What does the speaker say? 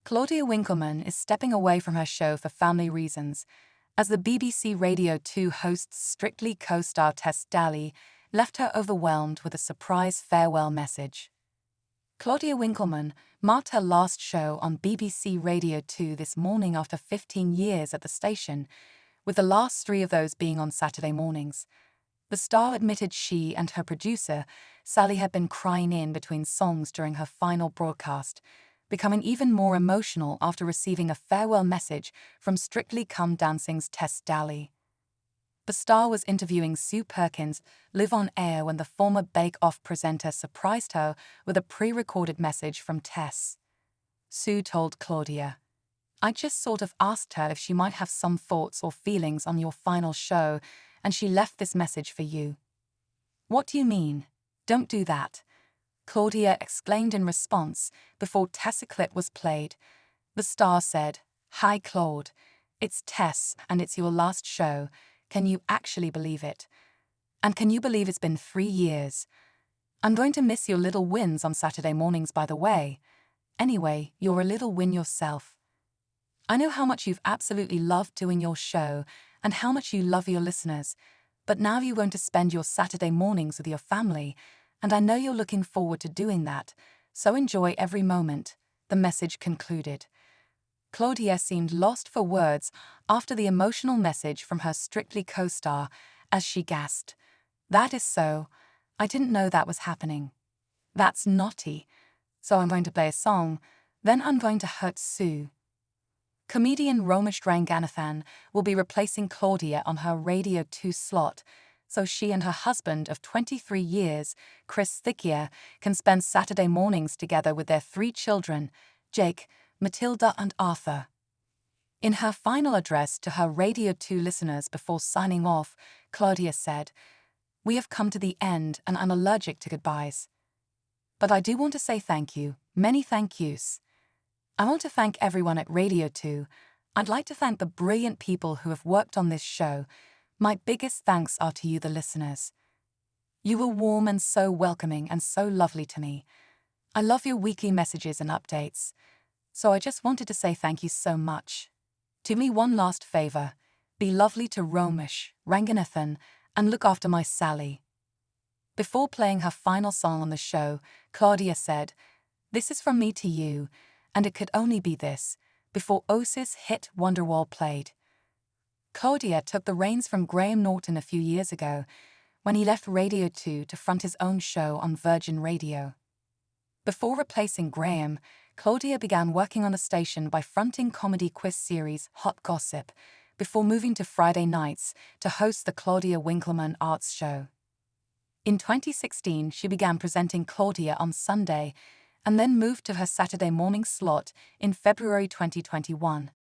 Claudia Winkleman is stepping away from her show for family reasons, as the BBC Radio 2 host's Strictly co-star Tess Daly left her overwhelmed with a surprise farewell message. Claudia Winkleman marked her last show on BBC Radio 2 this morning after 15 years at the station, with the last 3 of those being on Saturday mornings. The star admitted she and her producer, Sally, had been crying in between songs during her final broadcast, becoming even more emotional after receiving a farewell message from Strictly Come Dancing's Tess Daly. The star was interviewing Sue Perkins live on air when the former Bake Off presenter surprised her with a pre-recorded message from Tess. Sue told Claudia, "I just sort of asked her if she might have some thoughts or feelings on your final show, and she left this message for you." "What do you mean? Don't do that," Claudia exclaimed in response before Tess' clip was played. The star said, "Hi Claude, it's Tess and it's your last show. Can you actually believe it? And can you believe it's been 3 years? I'm going to miss your little wins on Saturday mornings, by the way. Anyway, you're a little win yourself. I know how much you've absolutely loved doing your show and how much you love your listeners, but now you're going to spend your Saturday mornings with your family, and I know you're looking forward to doing that, so enjoy every moment," the message concluded. Claudia seemed lost for words after the emotional message from her Strictly co-star, as she gasped, "That is so. I didn't know that was happening. That's naughty. So I'm going to play a song, then I'm going to hurt Sue." Comedian Romesh Ranganathan will be replacing Claudia on her Radio 2 slot, so she and her husband of 23 years, Chris Thickier, can spend Saturday mornings together with their 3 children, Jake, Matilda and Arthur. In her final address to her Radio 2 listeners before signing off, Claudia said, "We have come to the end and I'm allergic to goodbyes. But I do want to say thank you, many thank yous. I want to thank everyone at Radio 2. I'd like to thank the brilliant people who have worked on this show. My biggest thanks are to you, the listeners. You were warm and so welcoming and so lovely to me. I love your weekly messages and updates. So I just wanted to say thank you so much. Do me one last favor. Be lovely to Romesh, Ranganathan, and look after my Sally." Before playing her final song on the show, Claudia said, "This is from me to you, and it could only be this," before Oasis hit Wonderwall played. Claudia took the reins from Graham Norton a few years ago, when he left Radio 2 to front his own show on Virgin Radio. Before replacing Graham, Claudia began working on the station by fronting comedy quiz series Hot Gossip, before moving to Friday nights to host the Claudia Winkleman Arts Show. In 2016, she began presenting Claudia on Sunday, and then moved to her Saturday morning slot in February 2021.